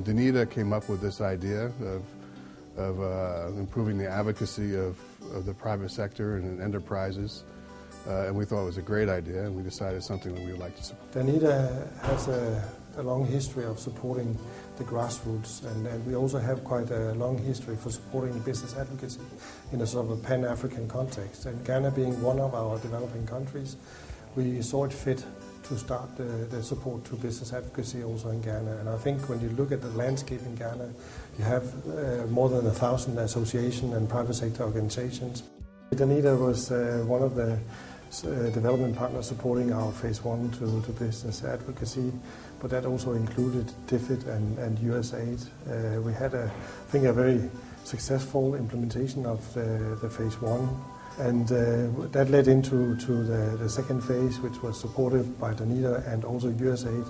when Danita came up with this idea of improving the advocacy of the private sector and enterprises, and we thought it was a great idea, and we decided something that we would like to support. Danita has a long history of supporting the grassroots, and we also have quite a long history for supporting business advocacy in a sort of a Pan-African context. And Ghana being one of our developing countries, we saw it fit to start the support to business advocacy also in Ghana. And I think when you look at the landscape in Ghana, you have more than 1,000 associations and private sector organizations. Danita was one of the development partners supporting our phase 1 to business advocacy, but that also included DFID and USAID. We had, I think, a very successful implementation of the phase 1, and that led into the second phase, which was supported by Danita and also USAID,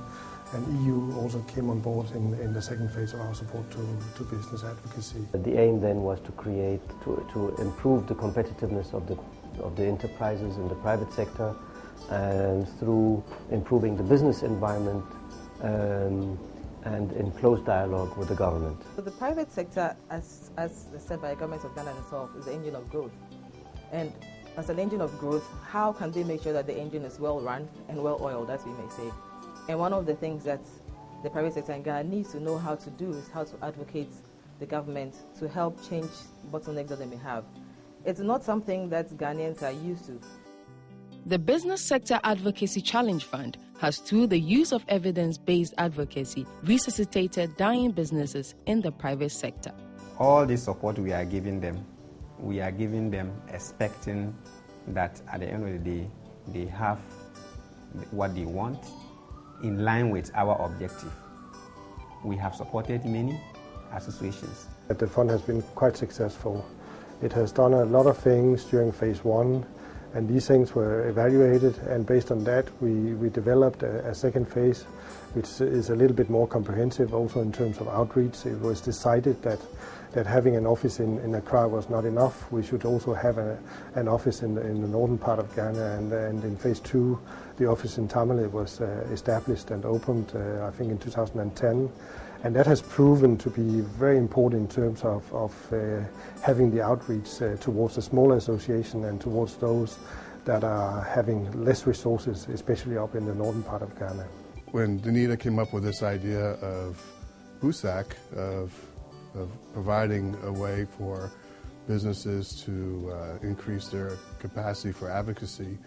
and EU also came on board in the second phase of our support to business advocacy. The aim then was to improve the competitiveness of the enterprises in the private sector, and through improving the business environment and in close dialogue with the government. So the private sector, as said by the government of Ghana itself, is the engine of growth. And as an engine of growth, how can they make sure that the engine is well run and well oiled, as we may say? And one of the things that the private sector in Ghana needs to know how to do is how to advocate the government to help change bottlenecks that they may have. It's not something that Ghanaians are used to. The Business Sector Advocacy Challenge Fund has, through the use of evidence-based advocacy, resuscitated dying businesses in the private sector. All the support we are giving them expecting that at the end of the day, they have what they want in line with our objective. We have supported many associations. The fund has been quite successful. It has done a lot of things during phase 1, and these things were evaluated, and based on that we developed a second phase, which is a little bit more comprehensive also in terms of outreach. It was decided that having an office in Accra was not enough. We should also have an office in the northern part of Ghana, and in phase 2 the office in Tamale was established and opened I think in 2010. And that has proven to be very important in terms of having the outreach towards the smaller association and towards those that are having less resources, especially up in the northern part of Ghana. When Danita came up with this idea of BUSAC, of providing a way for businesses to increase their capacity for advocacy,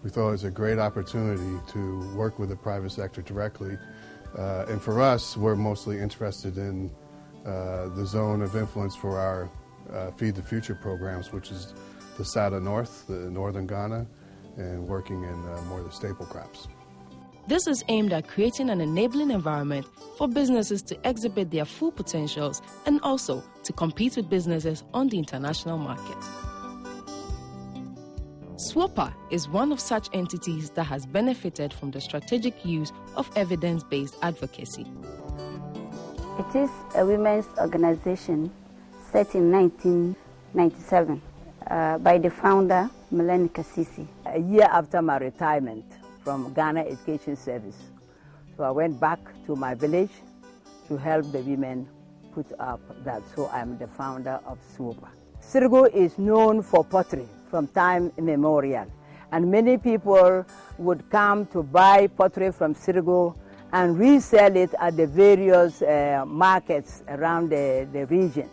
we thought it was a great opportunity to work with the private sector directly. And for us, we're mostly interested in the zone of influence for our Feed the Future programs, which is the SADA North, the northern Ghana, and working in more of the staple crops. This is aimed at creating an enabling environment for businesses to exhibit their full potentials and also to compete with businesses on the international market. Swopa is one of such entities that has benefited from the strategic use of evidence-based advocacy. It is a women's organization set in 1997 by the founder, Melanie Kasisi. A year after my retirement from Ghana Education Service, so I went back to my village to help the women put up that. So I'm the founder of Swopa. Sirigu is known for pottery from time immemorial, and many people would come to buy pottery from Sirigu and resell it at the various markets around the region.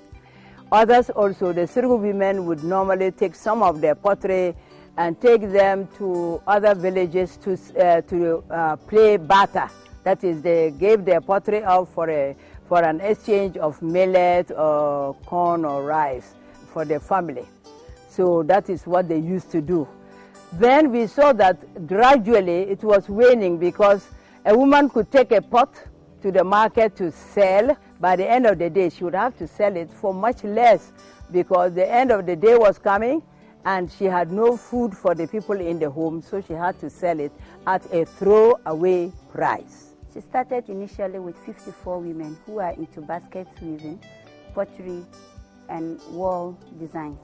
Others also, the Sirigu women would normally take some of their pottery and take them to other villages to play barter. That is, they gave their pottery out for an exchange of millet or corn or rice for their family. So that is what they used to do. Then we saw that gradually it was waning, because a woman could take a pot to the market to sell. By the end of the day, she would have to sell it for much less, because the end of the day was coming and she had no food for the people in the home, so she had to sell it at a throwaway price. She started initially with 54 women who are into basket weaving, pottery, and wall designs.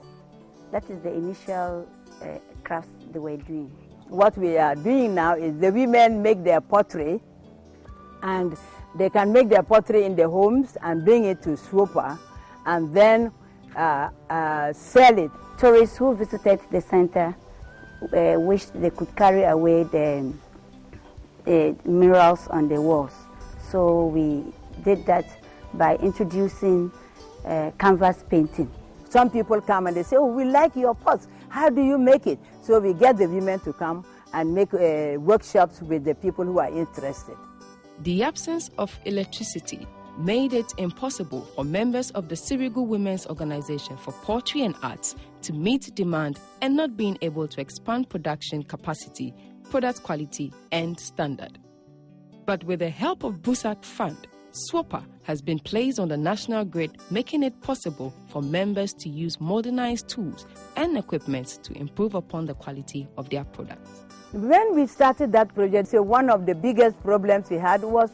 That is the initial crafts they were doing. What we are doing now is the women make their pottery, and They can make their pottery in their homes and bring it to Swopa and then sell it. Tourists who visited the center wished they could carry away the murals on the walls. So we did that by introducing canvas painting. Some people come and they say, oh, we like your pots. How do you make it? So we get the women to come and make workshops with the people who are interested. The absence of electricity made it impossible for members of the Sirigu Women's Organization for Pottery and Arts to meet demand and not being able to expand production capacity, product quality, and standard. But with the help of BUSAC Fund, Swopa has been placed on the national grid, making it possible for members to use modernized tools and equipment to improve upon the quality of their products. When we started that project, so one of the biggest problems we had was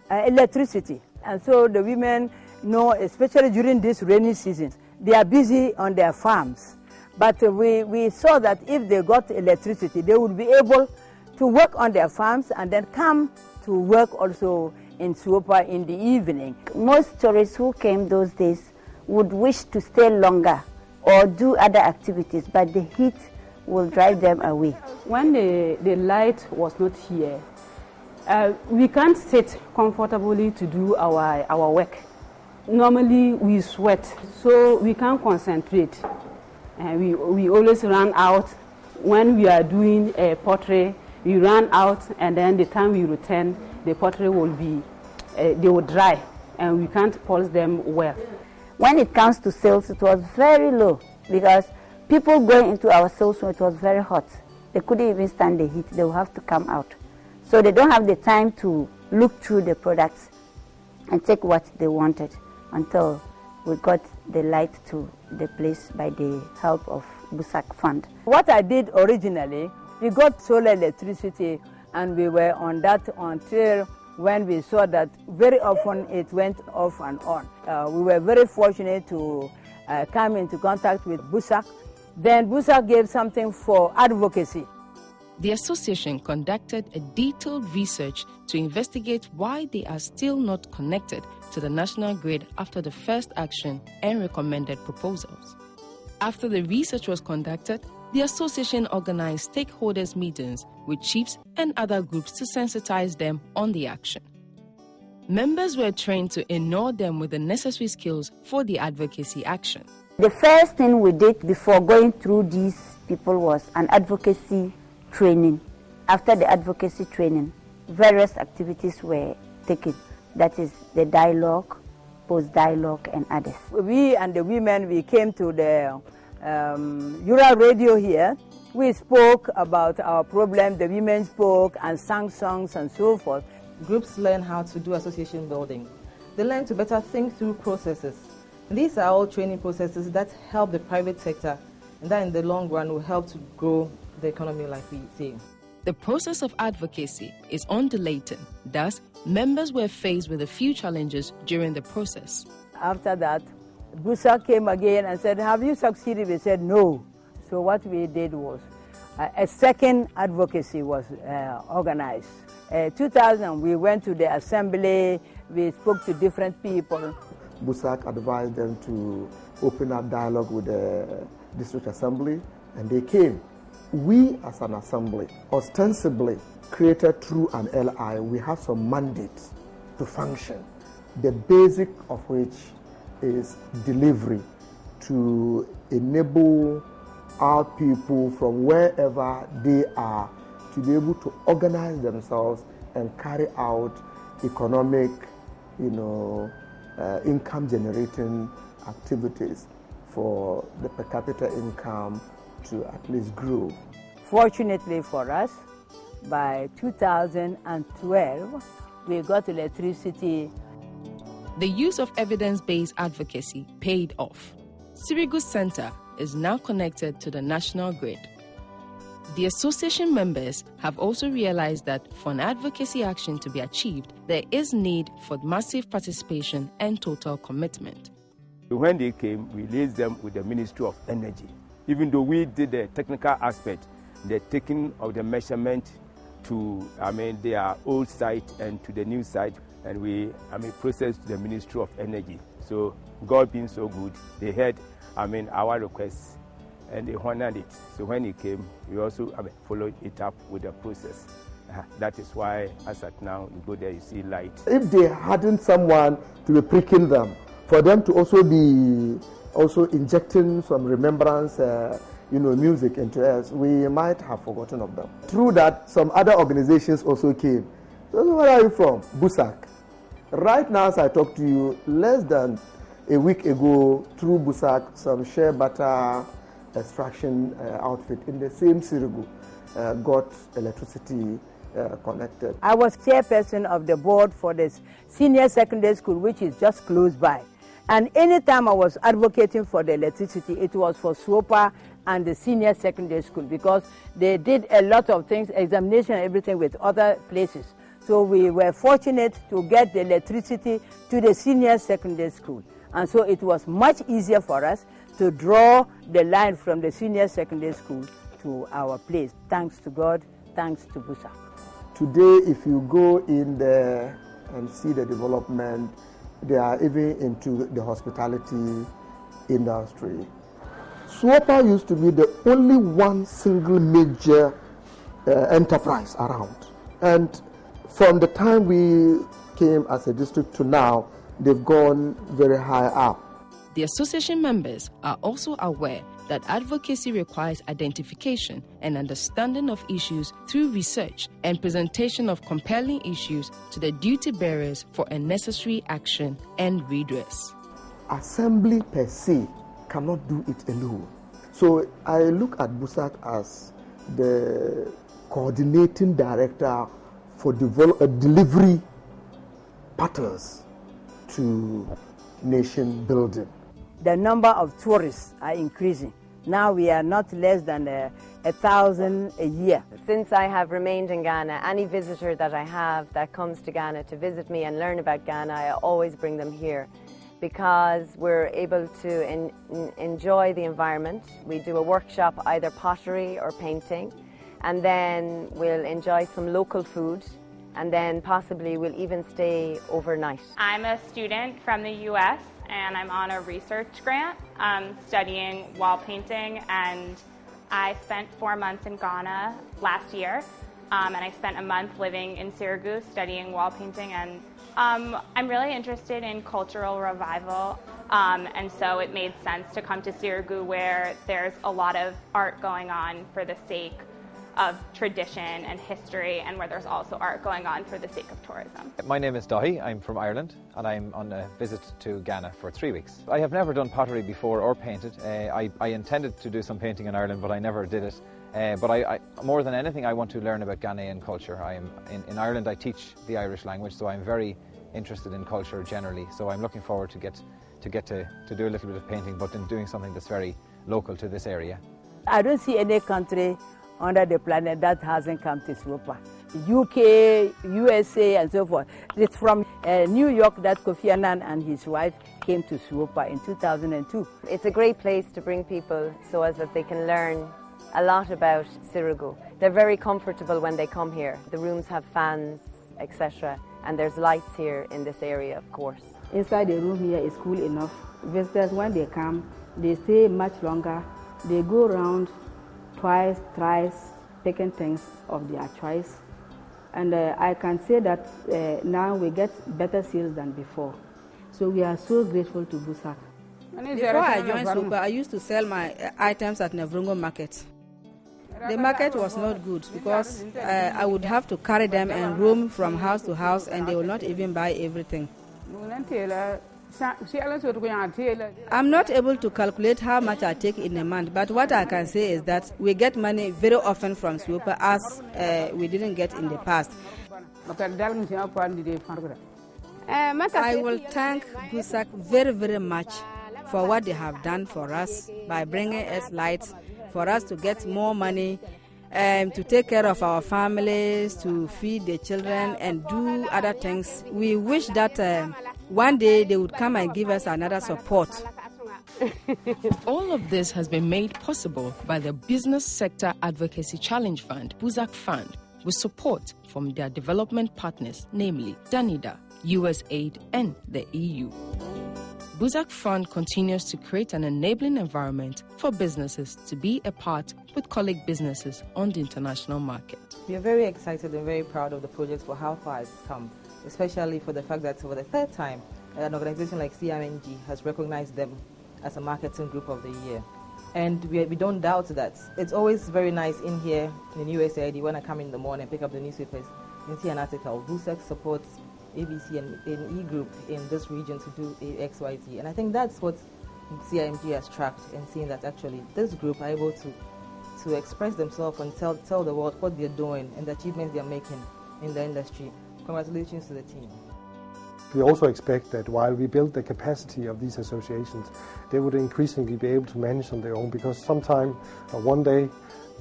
electricity. And so the women know, especially during this rainy season, they are busy on their farms. But we saw that if they got electricity, they would be able to work on their farms and then come to work also in Swopa in the evening. Most tourists who came those days would wish to stay longer or do other activities, but the heat will drive them away. When the light was not here, we can't sit comfortably to do our work. Normally we sweat, so we can't concentrate. We always run out. When we are doing pottery, we run out, and then the time we return, the pottery will be, they will dry, and we can't polish them well. When it comes to sales, it was very low because people going into our sales room, it was very hot. They couldn't even stand the heat. They will have to come out. So they don't have the time to look through the products and take what they wanted until we got the light to the place by the help of BUSAC Fund. What I did originally, we got solar electricity and we were on that until when we saw that very often it went off and on. We were very fortunate to come into contact with BUSAC. Then BUSAC gave something for advocacy. The association conducted a detailed research to investigate why they are still not connected to the national grid after the first action and recommended proposals. After the research was conducted, the association organized stakeholders meetings with chiefs and other groups to sensitize them on the action. Members were trained to ignore them with the necessary skills for the advocacy action. The first thing we did before going through these people was an advocacy training. After the advocacy training, various activities were taken. That is the dialogue, post-dialogue, and others. We and the women, we came to the Euro radio here. We spoke about our problem, the women spoke and sang songs and so forth. Groups learn how to do association building. They learn to better think through processes. These are all training processes that help the private sector and that in the long run will help to grow the economy like we see. The process of advocacy is undulating. Thus, members were faced with a few challenges during the process. After that, BUSAC came again and said, have you succeeded? We said no. So what we did was a second advocacy was organized. 2000, we went to the assembly, we spoke to different people. BUSAC advised them to open up dialogue with the district assembly, and they came. We as an assembly, ostensibly created through an LI, we have some mandates to function, the basic of which is delivery, to enable our people from wherever they are to be able to organize themselves and carry out economic, income generating activities for the per capita income to at least grow. Fortunately for us, by 2012, we got electricity. The use of evidence-based advocacy paid off. Sirigu Center is now connected to the national grid. The association members have also realized that for an advocacy action to be achieved, there is need for massive participation and total commitment. When they came, we liaised them with the Ministry of Energy. Even though we did the technical aspect, the taking of the measurement to their old site and to the new site, and we, processed to the Ministry of Energy. So God being so good, they heard, our requests, and they honored it. So when he came, we also followed it up with the process. That is why, as at now, you go there, you see light. If they hadn't someone to be pricking them, for them to also be injecting some remembrance, music into us, we might have forgotten of them. Through that, some other organizations also came. So where are you from? BUSAC. Right now, as I talk to you, less than a week ago, through BUSAC, some shea butter extraction outfit in the same Sirigu got electricity connected. I was chairperson of the board for this senior secondary school, which is just close by. And anytime I was advocating for the electricity, it was for Swopa and the senior secondary school, because they did a lot of things, examination and everything with other places. So we were fortunate to get the electricity to the senior secondary school. And so it was much easier for us to draw the line from the senior secondary school to our place. Thanks to God, thanks to BUSAC. Today, if you go in there and see the development, they are even into the hospitality industry. Swopa used to be the only one single major enterprise around. And from the time we came as a district to now, they've gone very high up. The association members are also aware that advocacy requires identification and understanding of issues through research and presentation of compelling issues to the duty bearers for a necessary action and redress. Assembly per se cannot do it alone. So I look at BUSAC as the coordinating director for delivery patterns to nation building. The number of tourists are increasing. Now we are not less than 1,000 a year. Since I have remained in Ghana, any visitor that I have that comes to Ghana to visit me and learn about Ghana, I always bring them here, because we're able to enjoy the environment. We do a workshop, either pottery or painting, and then we'll enjoy some local food, and then possibly we'll even stay overnight. I'm a student from the US, and I'm on a research grant studying wall painting, and I spent 4 months in Ghana last year, and I spent a month living in Sirigu studying wall painting, and I'm really interested in cultural revival, and so it made sense to come to Sirigu, where there's a lot of art going on for the sake of tradition and history, and where there's also art going on for the sake of tourism. My name is Dahi, I'm from Ireland, and I'm on a visit to Ghana for 3 weeks. I have never done pottery before or painted. I intended to do some painting in Ireland, but I never did it. But I more than anything, I want to learn about Ghanaian culture. In Ireland, I teach the Irish language, so I'm very interested in culture generally. So I'm looking forward to get to do a little bit of painting, but in doing something that's very local to this area. I don't see any country under the planet that hasn't come to Swopa. UK, USA, and so forth. It's from New York that Kofi Annan and his wife came to Swopa in 2002. It's a great place to bring people so as that they can learn a lot about Sirigu. They're very comfortable when they come here. The rooms have fans, etc. And there's lights here in this area, of course. Inside the room here is cool enough. Visitors, when they come, they stay much longer. They go around twice, thrice, picking things of their choice. And I can say that now we get better sales than before. So we are so grateful to BUSAC. Before I joined Swopa, I used to sell my items at Nevrongo Market. The market was not good because I would have to carry them and roam from house to house, and they will not even buy everything. I'm not able to calculate how much I take in a month, but what I can say is that we get money very often from Swopa, as we didn't get in the past. I will thank BUSAC very, very much for what they have done for us by bringing us lights, for us to get more money, to take care of our families, to feed the children and do other things. We wish that one day they would come and give us another support. All of this has been made possible by the Business Sector Advocacy Challenge Fund, BUSAC Fund, with support from their development partners, namely Danida, USAID, and the EU. BUSAC Fund continues to create an enabling environment for businesses to be a part with colleague businesses on the international market. We are very excited and very proud of the project for how far it's come, especially for the fact that for the third time, an organization like CMNG has recognized them as a marketing group of the year. And we don't doubt that. It's always very nice in here in USAID when I come in the morning and pick up the newspapers and see an article. BUSAC supports ABC and E Group in this region to do XYZ. And I think that's what CIMG has tracked and seen that actually this group are able to express themselves and tell the world what they're doing and the achievements they're making in the industry. Congratulations to the team. We also expect that while we build the capacity of these associations, they would increasingly be able to manage on their own, because sometime, one day,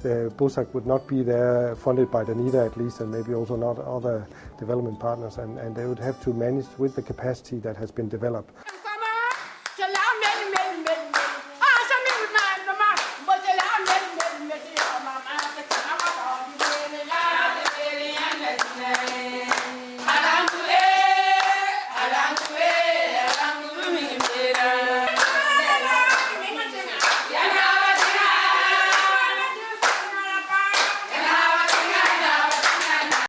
the BUSAC would not be there, funded by Danida at least, and maybe also not other development partners, and they would have to manage with the capacity that has been developed.